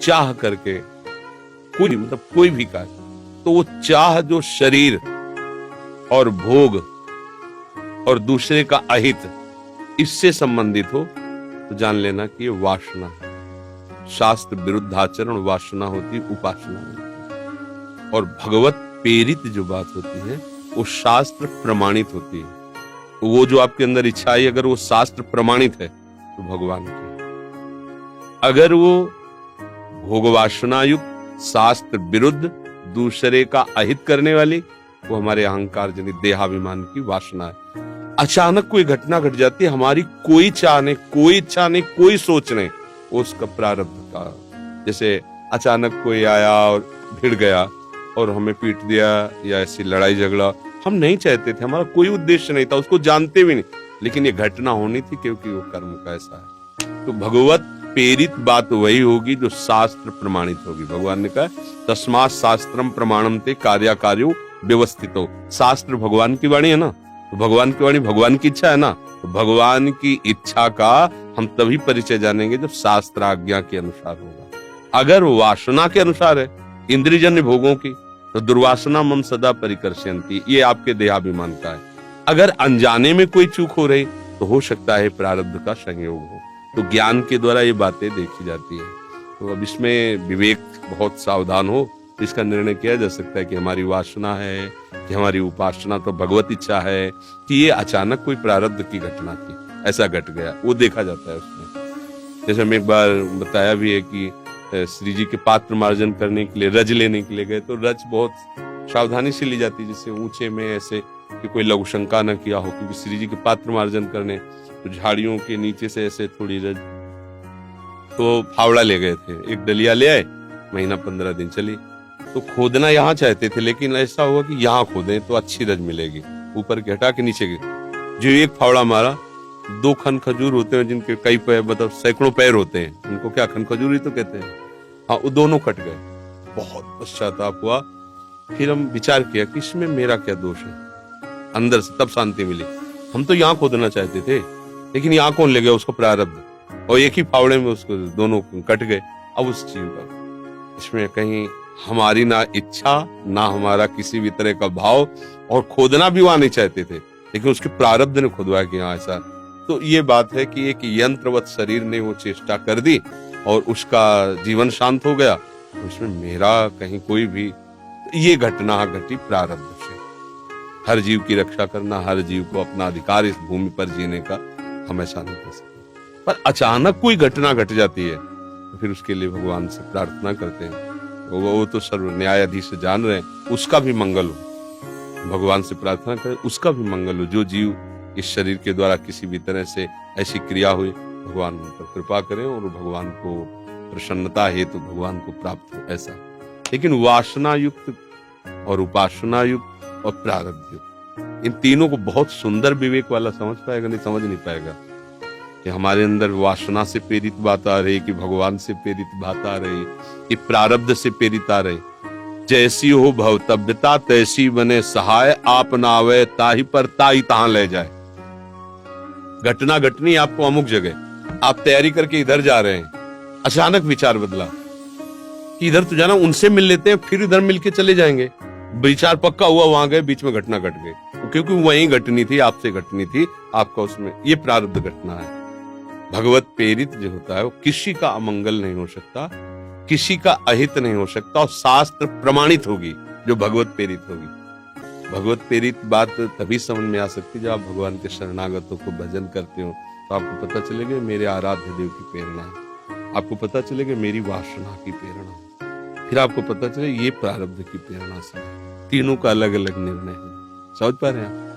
चाह करके कोई भी कार्य, तो वो चाह जो शरीर और भोग और दूसरे का अहित इससे संबंधित हो तो जान लेना कि ये वासना है। शास्त्र विरुद्ध आचरण वासना होती, उपासना होती। और भगवत प्रेरित जो बात होती है वो शास्त्र प्रमाणित होती है। तो वो जो आपके अंदर इच्छा है, अगर वो शास्त्र प्रमाणित है तो भगवान की। अगर वो भोग वासना युक्त, शास्त्र विरुद्ध, दूसरे का अहित करने वाली, वो हमारे अहंकार जनित देहाभिमान की वासना है। अचानक कोई घटना घट जाती है, हमारी कोई चाह नहीं, कोई इच्छा नहीं, कोई सोच नहीं, उसका प्रारब्ध का। जैसे अचानक कोई आया और भिड़ गया और हमें पीट दिया या ऐसी लड़ाई झगड़ा, हम नहीं चाहते थे, हमारा कोई उद्देश्य नहीं था, उसको जानते भी नहीं, लेकिन ये घटना होनी थी क्योंकि वो कर्म का ऐसा है। तो भगवत प्रेरित बात वही होगी जो शास्त्र प्रमाणित होगी। भगवान ने कहा तस्मात् शास्त्रम प्रमाणम ते कार्याकार्यो व्यवस्थितो। शास्त्र भगवान की वाणी है ना, तो भगवान की वाणी भगवान की इच्छा है ना, तो भगवान की इच्छा का हम तभी परिचय जानेंगे जब शास्त्र आज्ञा के अनुसार होगा। अगर वासना के अनुसार है, इंद्रियजन्य भोगों की, तो दुर्वासना मम सदा परिकर्षयन्ति, ये आपके देहाभिमान का है। अगर अनजाने में कोई चूक हो रही तो हो सकता है प्रारब्ध का संयोग हो। तो ज्ञान के द्वारा ये बातें देखी जाती है। तो अब इसमें विवेक बहुत सावधान हो, इसका निर्णय किया जा सकता है कि हमारी वासना है कि हमारी उपासना तो भगवत इच्छा है कि ये अचानक कोई प्रारब्ध की घटना थी, ऐसा घट गया, वो देखा जाता है उसमें। जैसे हम एक बार बताया भी है कि श्री जी के पात्र मार्जन करने के लिए रज लेने के लिए गए, तो रज बहुत सावधानी से ली जाती है, जिससे ऊंचे में ऐसे कि कोई लघु शंका न किया हो, क्योंकि श्री जी के पात्र मार्जन करने तो झाड़ियों के नीचे से ऐसे थोड़ी रज, तो फावड़ा ले गए थे, एक डलिया ले आए, महीना 15 दिन चली। तो खोदना यहाँ चाहते थे, लेकिन ऐसा हुआ कि यहाँ खोदें तो अच्छी रज मिलेगी, ऊपर के हटा के नीचे के। जो एक फावड़ा मारा, 2 खन खजूर होते हैं जिनके कई पैर, मतलब सैकड़ों पैर होते हैं, उनको क्या खन खजूर ही तो कहते हैं। हाँ, वो दोनों कट गए। बहुत पश्चाताप हुआ। फिर हम विचार किया कि इसमें मेरा क्या दोष है, अंदर से तब शांति मिली। हम तो यहाँ खोदना चाहते थे, लेकिन यहाँ कौन ले गया, उसको प्रारब्ध, और एक ही फावड़े में उसको दोनों कट गए। अब उस चीज का इसमें कहीं हमारी ना इच्छा ना हमारा किसी भी तरह का भाव, और खोदना भी वहां नहीं चाहते थे, लेकिन उसके प्रारब्ध ने खुदवाया कि हाँ ऐसा। तो ये बात है कि एक यंत्रवत शरीर ने वो चेष्टा कर दी और उसका जीवन शांत हो गया। तो उसमें मेरा कहीं कोई भी, ये घटना घटी प्रारब्ध से। हर जीव की रक्षा करना, हर जीव को अपना अधिकार इस भूमि पर जीने का हमेशा नहीं कर सकते। पर अचानक कोई घटना घट जाती है तो फिर उसके लिए भगवान से प्रार्थना करते हैं, वो तो सर्व न्यायाधीश जान रहे हैं, उसका भी मंगल हो। भगवान से प्रार्थना करें, उसका भी मंगल हो। जो जीव इस शरीर के द्वारा किसी भी तरह से ऐसी क्रिया हुई, भगवान उन पर कृपा करें और भगवान को प्रसन्नता हेतु भगवान को प्राप्त हो, ऐसा। लेकिन वासना युक्त और उपासना युक्त और प्रारब्ध युक्त, इन तीनों को बहुत सुंदर विवेक वाला समझ पाएगा, नहीं समझ नहीं पाएगा कि हमारे अंदर वासना से प्रेरित बात आ रही, कि भगवान से प्रेरित बात आ रही, कि प्रारब्ध से प्रेरित आ रही। जैसी हो भवतव्यता तैसी बने सहाय, आप ना आवे ताही पर ताही तहां ले जाए। घटना घटनी आपको अमुक जगह, आप तैयारी करके इधर जा रहे हैं, अचानक विचार बदला कि इधर तो जाना, उनसे मिल लेते हैं, फिर इधर मिलके चले जाएंगे। विचार पक्का हुआ, वहां गए, बीच में घटना घट गई, क्योंकि वहीं घटनी थी, आपसे घटनी थी, आपका उसमें ये प्रारब्ध घटना है। भगवत प्रेरित जो होता है वो किसी का अमंगल नहीं हो सकता, किसी का अहित नहीं हो सकता, और शास्त्र प्रमाणित होगी जो भगवत प्रेरित होगी। भगवत प्रेरित बात तभी समझ में आ सकती जब आप भगवान के शरणागतों को भजन करते हो, तो आपको पता चलेगा मेरे आराध्य देव की प्रेरणा है, आपको पता चलेगा मेरी वासना की प्रेरणा, फिर आपको पता चले ये प्रारब्ध की प्रेरणा से। तीनों का अलग अलग निर्णय है। समझ पा रहे हैं आप?